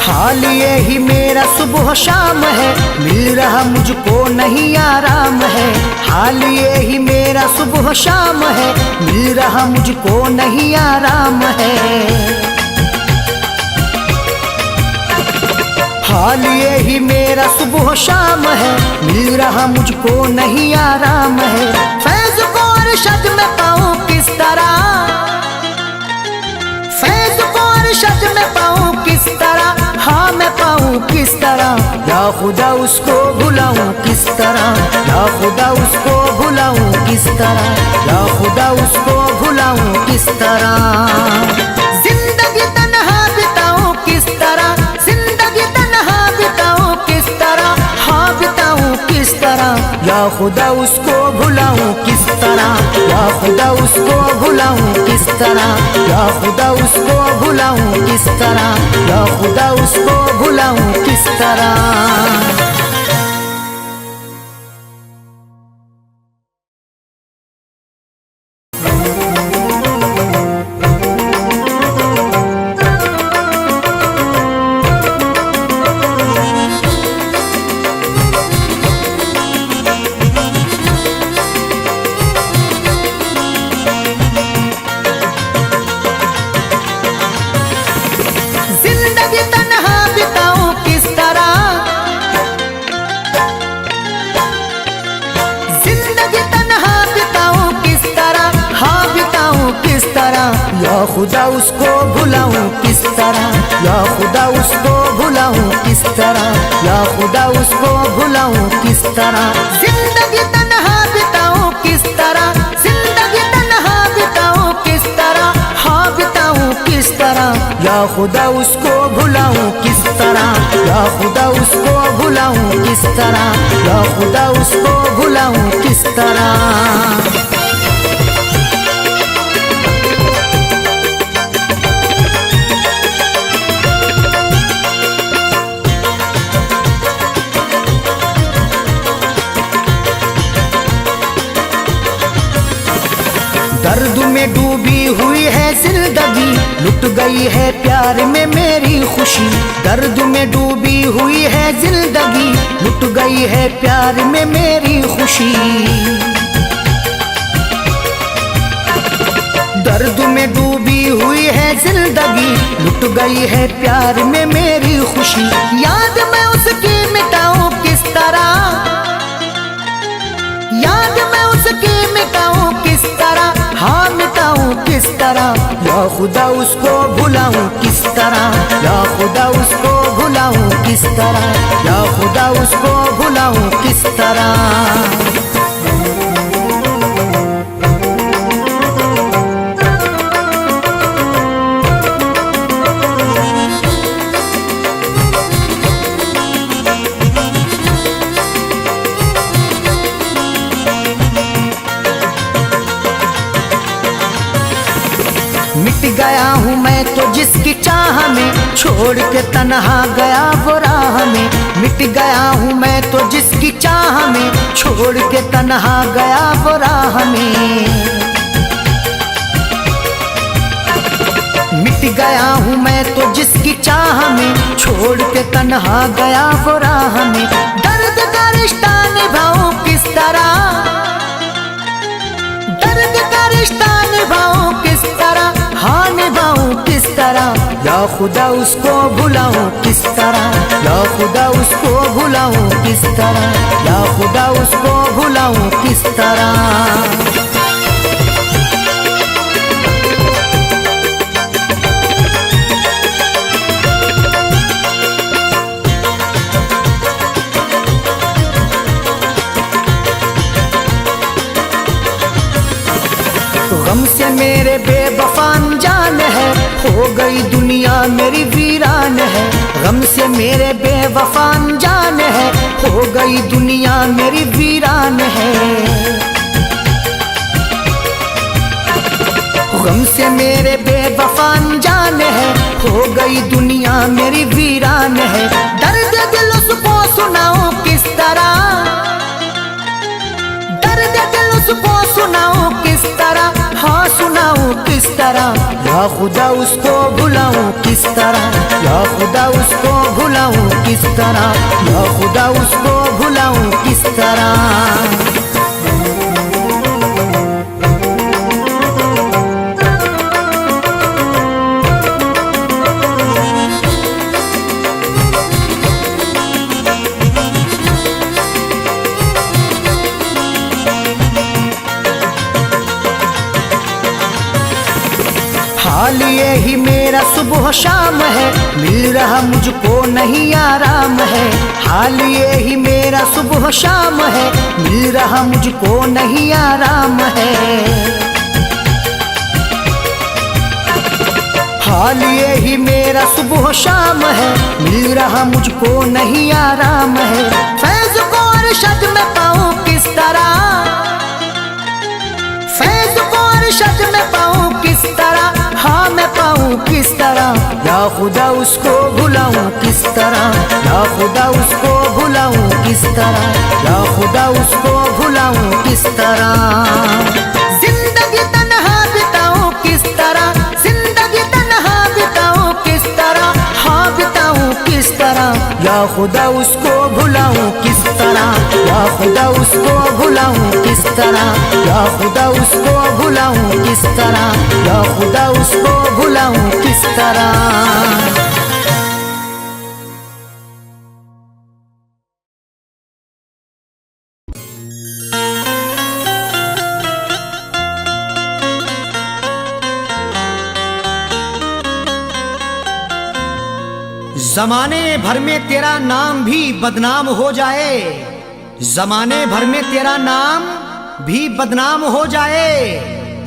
हाल ये ही मेरा सुबह शाम है, मिल रहा मुझको नहीं आराम है। हाल ये ही मेरा सुबह शाम है, मिल रहा मुझको नहीं आराम है। हाल ये ही मेरा सुबह शाम है, मिल रहा मुझको नहीं आराम है। फैज़ को अरशद में पाऊं किस तरह, फैज़ को अरशद में पाऊं किस तरह, हाँ मैं पाऊं किस तरह। या खुदा उसको भुलाऊं किस तरह, या खुदा उसको भुलाऊं किस तरह, या खुदा उसको भुलाऊं किस तरह। जिंदगी तन्हा बिताऊं किस तरह, जिंदगी तन्हा बिताऊं किस तरह, हाँ बिताऊं किस तरह। या खुदा उसको भुलाऊं किस तरह, या खुदा उसको भुलाऊं किस तरह, या खुदा उसको भुलाऊं किस तरह, या खुदा उसको भुलाऊं किस तरह। या खुदा उसको भुलाऊं किस तरह, या खुदा उसको भुलाऊं किस तरह, या खुदा उसको भुलाऊं किस तरह। जिंदगी तन्हा बिताऊं किस तरह, जिंदगी तन्हा बिताऊं किस तरह, हाँ बिताऊं किस तरह। या खुदा उसको भुलाऊं किस तरह, या खुदा उसको भुलाऊं किस तरह, या खुदा उसको भुलाऊं किस तरह। दर्द में डूबी हुई है जिंदगी, लुट गई है प्यार में मेरी खुशी। दर्द में डूबी हुई है जिंदगी, लुट गई है प्यार में मेरी खुशी। दर्द में डूबी हुई है जिंदगी, लुट गई है प्यार में मेरी खुशी। याद मैं उसकी मिटाऊं किस तरह, याद मैं उसकी मिटाऊं किस तरह, हाँ मिटाऊं किस तरह। या खुदा उसको भुलाऊं किस तरह, या खुदा उसको भुलाऊं किस तरह, या खुदा उसको भुलाऊं किस तरह। मिट गया हूँ मैं तो जिसकी चाह में, छोड़ के तन्हा गया वो राह में। मिट गया हूँ मैं तो जिसकी चाह में, छोड़ के तन्हा गया वो राह में। मिट गया हूँ मैं तो जिसकी चाह में, छोड़ के तन्हा गया वो राह में। दर्द का रिश्ता निभाऊं किस तरह, दर्द का रिश्ता निभाऊं किस तरह, हाँ निभाऊं किस तरह। या या खुदा उसको भुलाऊं किस तरह, या खुदा उसको भुलाऊं किस तरह, या खुदा उसको भुलाऊं किस तरह। गम से मेरे बेवफा अनजान है, हो गई दुनिया मेरी वीरान है। गम से मेरे बेवफा अनजान है, हो गई दुनिया मेरी वीरान है। गम से मेरे बेवफा अनजान है, हो गई दुनिया मेरी वीरान है। दर्द दिल उसको सुनाऊं किस तरह, दर्द दिल उसको सुनाऊं किस तरह, हाँ सुनाऊं किस तरह। या खुदा उसको भुलाऊं किस तरह, या खुदा उसको भुलाऊं किस तरह, या खुदा उसको भुलाऊं किस तरह। हाल ये ही मेरा सुबह शाम है, मिल रहा मुझको नहीं आराम है। हाल ये ही मेरा सुबह शाम है, मिल रहा मुझको नहीं आराम है। हाल ये ही मेरा सुबह शाम है, मिल रहा मुझको नहीं आराम है। फैज़ को अरशद में पाऊं किस तरह, फैज़ को अरशद में पाऊं किस तरह, हाँ मैं पाऊं किस तरह। या खुदा उसको भुलाऊं किस तरह, या खुदा उसको भुलाऊं किस तरह, या खुदा उसको भुलाऊं किस तरह। जिंदगी तन्हा बिताऊं किस तरह, जिंदगी तन्हा बिताऊं किस तरह, हाँ बिताऊं किस तरह। या खुदा उसको भुलाऊं किस तरह, या खुदा उसको भुलाऊं किस तरह, या खुदा उसको भुलाऊं किस तरह, या खुदा उसको भुलाऊं किस तरह। जमाने भर में तेरा नाम भी बदनाम हो जाए, जमाने भर में तेरा नाम भी बदनाम हो जाए।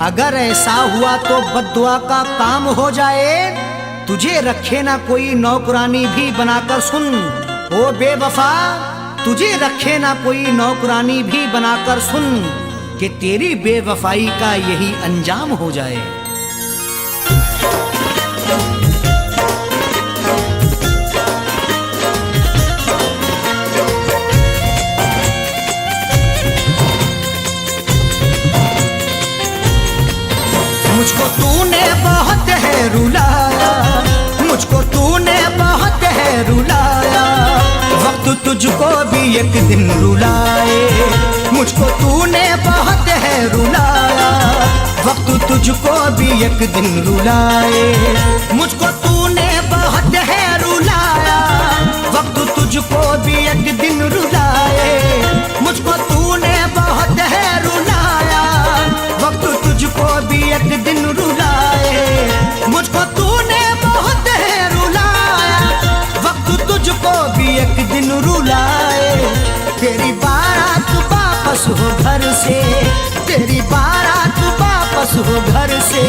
अगर ऐसा हुआ तो बद्दुआ का काम हो जाए। तुझे रखे ना कोई नौकरानी भी बनाकर सुन, ओ बेवफा तुझे रखे ना कोई नौकरानी भी बनाकर सुन, कि तेरी बेवफाई का यही अंजाम हो जाए। मुझको तूने बहुत है रुलाया, मुझको तूने बहुत है रुलाया, वक्त तुझको भी एक दिन रुलाए। मुझको तूने बहुत है रुलाया, वक्त तुझको भी एक दिन रुलाए। मुझको तूने बहुत है रुलाया, वक्त तुझको भी एक दिन रुलाए। मुझको तूने बहुत है रुलाया, वक्त तुझको भी एक दिन रुलाए। मुझको तूने बहुत है रुलाया, वक्त तुझको भी एक दिन रुलाए। तेरी बारात वापस हो घर से, तेरी बारात वापस हो घर से,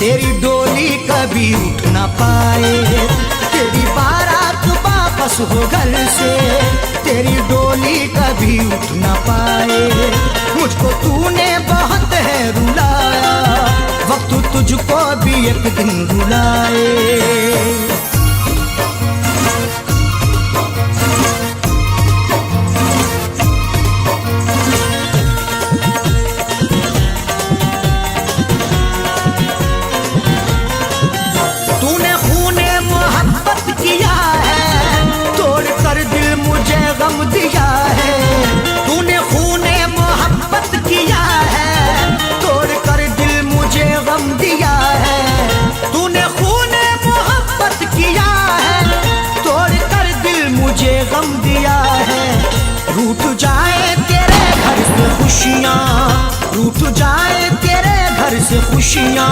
तेरी डोली कभी उठ ना पाए। तेरी बारात वापस हो घर से, तेरी डोली कभी उठ ना पाए। मुझको तूने बहुत है रुलाया, वक्त तुझको भी एक दिन रुलाए। तूने खूने मोहब्बत किया है, तोड़ कर दिल मुझे गम दिया है। तूने खूने मोहब्बत किया है, तोड़ कर दिल मुझे गम दिया है। तूने खूने मोहब्बत गम दिया है। रूठ जाए तेरे घर से खुशियाँ, रूठ जाए तेरे घर से खुशियाँ,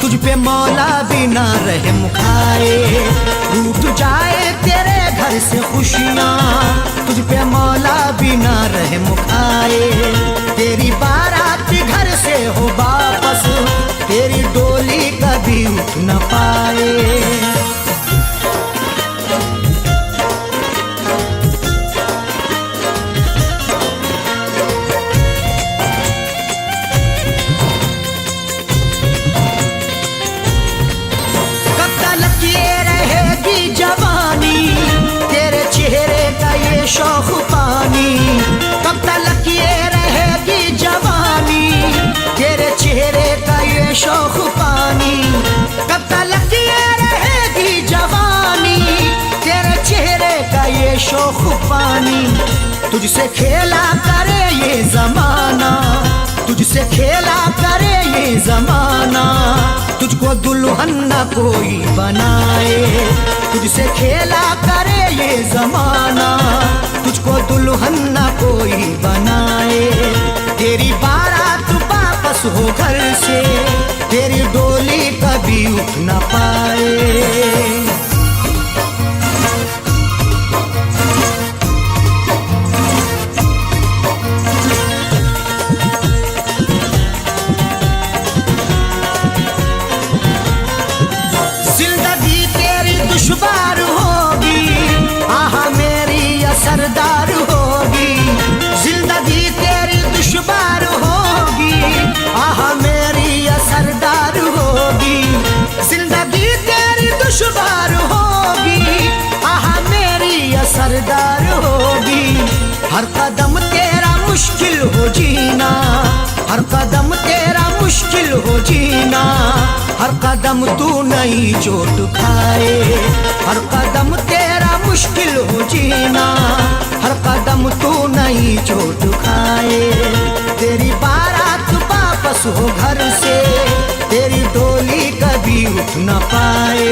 तुझ पे मौला भी ना रहम खाए। रूठ जाए तेरे घर से खुशियाँ, तुझ पे मौला भी ना रहम खाए। तेरी बारात घर से हो वापस, तेरी डोली कभी उठ न पाए। जवानी तेरे चेहरे का ये शौक पानी, कब तक ये रहेगी जवानी तेरे चेहरे का ये शौक पानी, कब तक ये रहेगी जवानी तेरे चेहरे का ये शौक पानी। तुझसे खेला करे ये जमाना, तुझसे खेला करे ये जमाना, तुझको दुल्हन न कोई बनाए। तुझसे खेला करे ये जमाना, तुझको दुल्हन न कोई बनाए। तेरी बारात वापस हो घर से, तेरी डोली कभी उठ न पाए। दुश्वार होगी आह मेरी असरदार होगी, जिंदगी तेरी दुश्वार होगी आह मेरी असरदार होगी, जिंदगी तेरी दुश्वार होगी आह मेरी असरदार होगी। हर कदम तेरा मुश्किल हो जीना, हर कदम तेरा मुश्किल हो जीना, हर कदम तू नई चोट खाए। हर कदम तेरा मुश्किल हो जीना, हर कदम तू नई चोट खाए। तेरी बारात वापस हो घर से, तेरी डोली कभी उठ न पाए।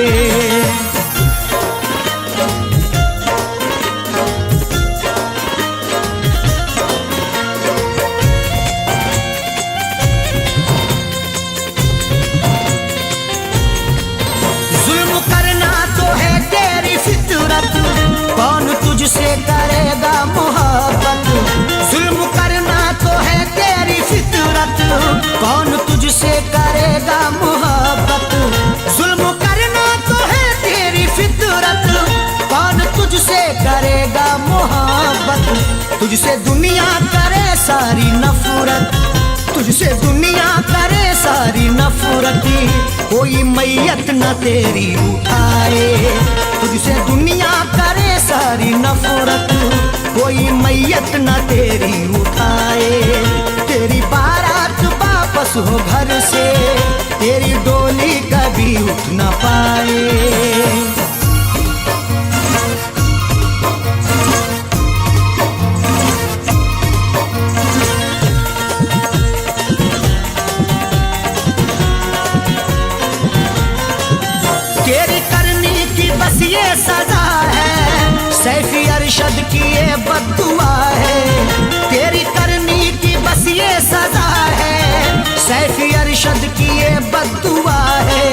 कौन तुझसे करेगा मोहब्बत, जुल्म करना तो है तेरी फितरत। कौन तुझसे करेगा मोहब्बत, जुल्म करना तो है तेरी फितरत। कौन तुझसे करेगा मोहब्बत, तुझसे दुनिया करे सारी नफरत, तुझसे दुनिया करे सारी नफरत। कोई मैयत न तेरी उठाए, तुझसे दुनिया करे सारी नफरत, कोई मैयत न तेरी उठाए। तेरी बारात वापस हो घर से, तेरी डोली कभी उठ न पाए। बस ये सजा है सैफी अरशद की ये बद्दुआ है, तेरी करनी की बस ये सजा है सैफी अरशद की ये बद्दुआ है।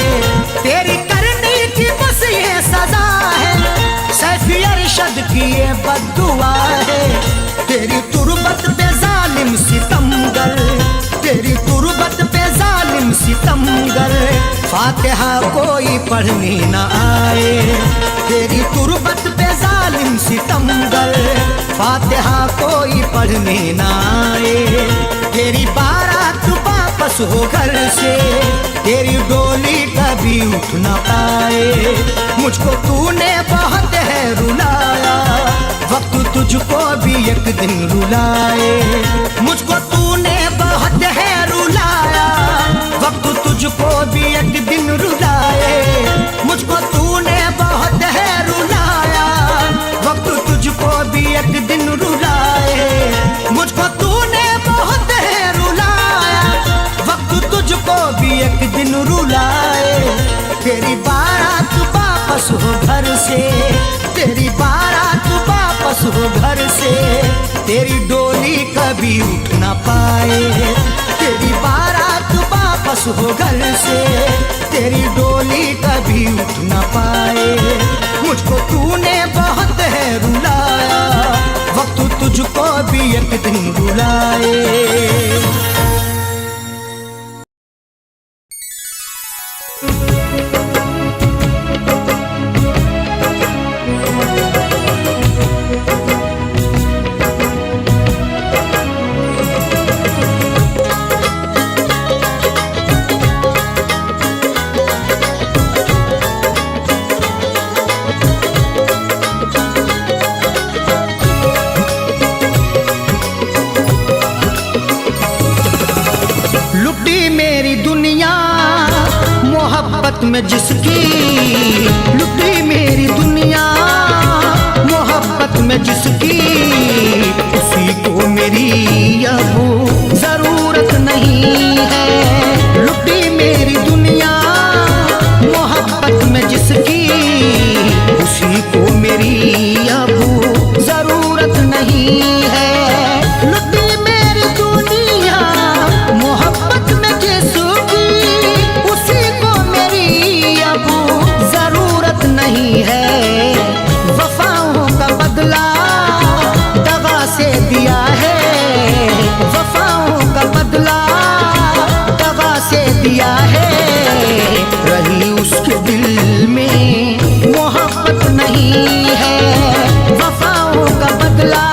तेरी करनी की बस ये सजा है सैफी अरशद की ये बद्दुआ है। तेरी तुरबत पे जालिम सितमगर, तेरी तुरबत पे जालिम सितमगर, फातिहा कोई पढ़ने न आए। तेरी तुरबत पे जालिम सितमगर, फातिहा कोई पढ़ने न आए। तेरी बारात वापस हो घर से, तेरी डोली कभी उठ न पाए। मुझको तूने बहुत है रुलाया, वक्त तुझको भी एक दिन रुलाए। मुझको तूने बहुत है रुलाया, वक्त तुझको भी एक दिन रुलाए। मुझको तूने बहुत है रुलाया, वक्त तुझको भी एक दिन रुलाए। मुझको तूने बहुत है रुलाया, वक्त तुझको भी एक दिन रुलाए। तेरी बारात वापस हो घर से, तेरी बारात वापस तेरी डोली कभी उठ ना पाए, तेरी बारात वापस हो घर से, तेरी डोली कभी उठ ना पाए। मुझको तूने बहुत है रुलाया, वक्त तुझको भी एक दिन रुलाए। में जिसकी लुटी मेरी दुनिया, मोहब्बत में जिसकी, उसी को मेरी अब जरूरत नहीं है। लुटी मेरी दुनिया, मोहब्बत में जिसकी, उसी को मेरी अब जरूरत नहीं है। लुटी मेरी दुनिया, मोहब्बत में जिसकी, उसी को जरूरत नहीं है। वफाओं का बदला दगा से दिया है, वफाओं का बदला दगा से दिया है। रही उसके दिल में मोहब्बत नहीं है, वफाओं का बदला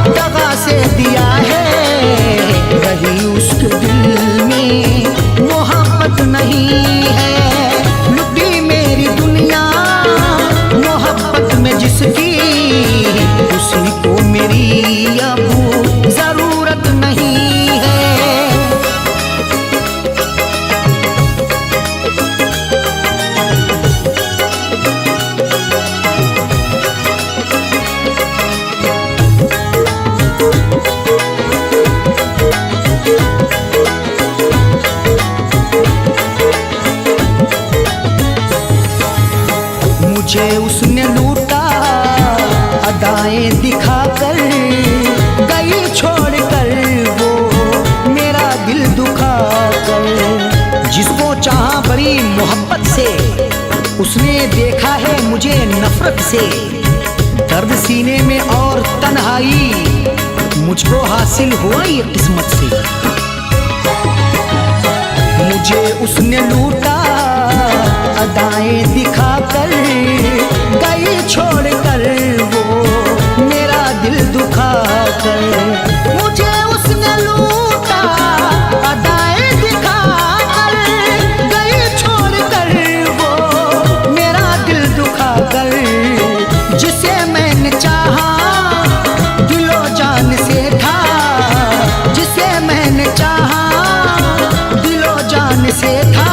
दगा से दिया है। रही उसके दिल में मोहब्बत नहीं है। जिसकी, उसी को मेरी अब जरूरत नहीं है। मुझे उसने लूटा अदाएं दिखाकर, गई छोड़कर वो मेरा दिल दुखाकर। जिसको चाहा बड़ी मोहब्बत से, उसने देखा है मुझे नफरत से। दर्द सीने में और तन्हाई, मुझको हासिल हुआ ये किस्मत से। मुझे उसने लूटा अदाएं दिखाकर, गई छोड़कर वो मेरा दिल दुखाकर। मुझे उसने लूटा अदाएं दिखाकर, गई छोड़कर वो मेरा दिल दुखाकर। जिसे मैंने चाहा दिलो जान से था, जिसे मैंने चाहा दिलो जान से था,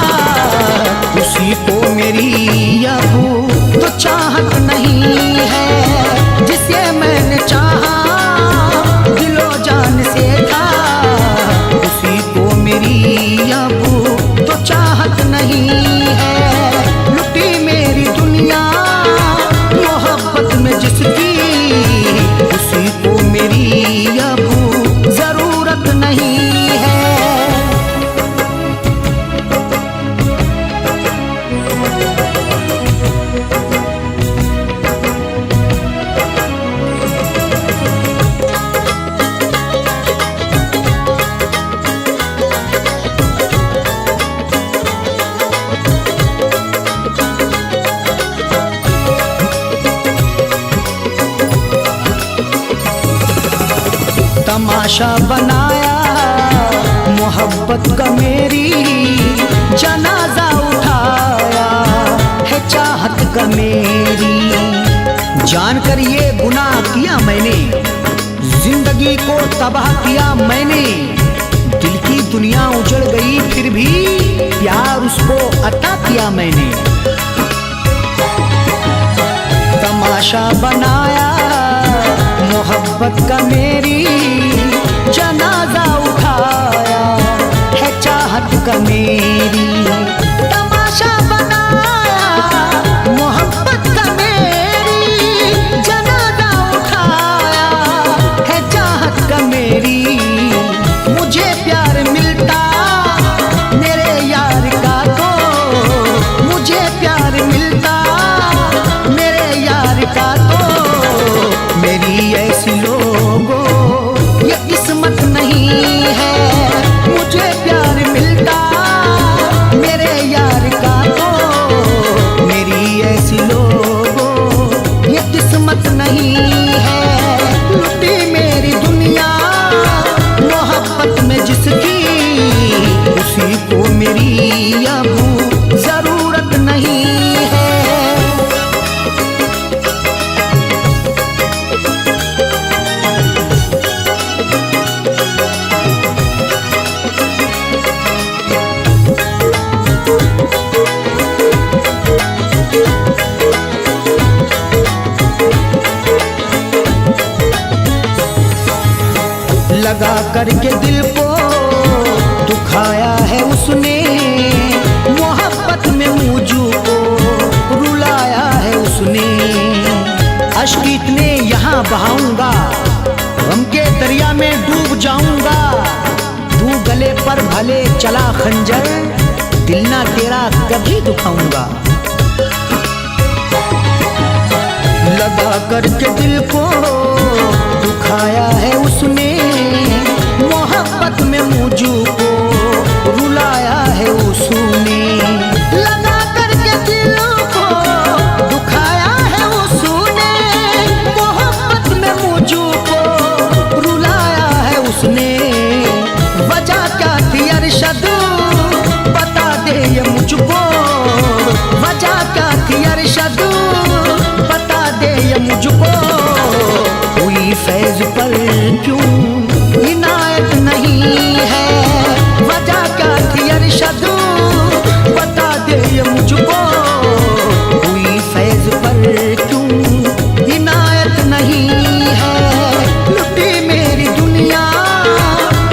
उसी को मेरी अब तो चाहत नहीं है। जिसे मैंने चाहा दिलो जान से था, उसी को मेरी अब तो चाहत नहीं है। लुटी मेरी दुनिया, मोहब्बत में जिसकी, उसी को मेरी अब जरूरत नहीं है। तमाशा बनाया मोहब्बत का मेरी, जनाजा उठाया है चाहत का मेरी। जानकर ये गुनाह किया मैंने, जिंदगी को तबाह किया मैंने। दिल की दुनिया उजड़ गई फिर भी प्यार उसको अता किया मैंने। तमाशा बनाया मोहब्बत का मेरी, जनाजा उठाया है चाहत का मेरी। तमाशा बनाया मोहब्बत का मेरी, जनाजा उठाया है लगा करके दिल को दुखाया है उसने, मोहब्बत में मुझको रुलाया है उसने। अश्क इतने यहाँ बहाऊंगा, गम के दरिया में डूब जाऊंगा। तू गले पर भले चला खंजर, दिल ना तेरा कभी दुखाऊंगा। लगा करके दिल को दुखाया है उसने, मोहब्बत में मुझको रुलाया है उसने। लगा करके दिल को दुखाया है उसने, मोहब्बत में मुझको रुलाया है उसने। वजह क्या थी अरशद बता दे ये मुझको, वजह क्या थी अरशद बता दे ये मुझको। कोई फैज पर क्यों इनायत नहीं है, वजह क्या थी अरशद बता दे ये मुझको। कोई फैज पर क्यों इनायत नहीं है, लुटी मेरी दुनिया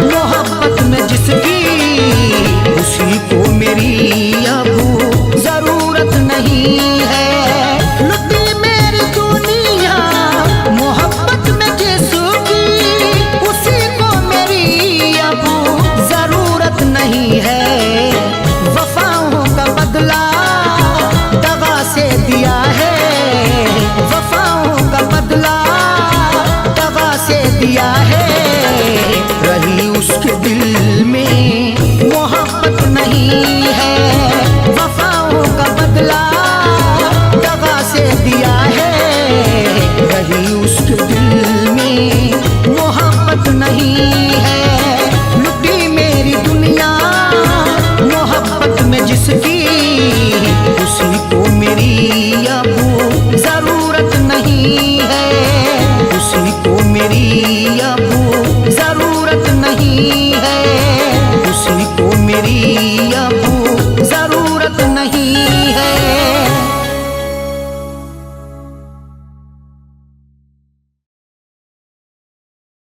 मोहब्बत में जिसकी, उसी को मेरी अब जरूरत नहीं है। लुटी मेरी दुनिया मोहब्बत में जिसकी, उसी को मेरी अब जरूरत नहीं है। वफाओं का बदला दगा से दिया है, वफाओं का बदला दगा से दिया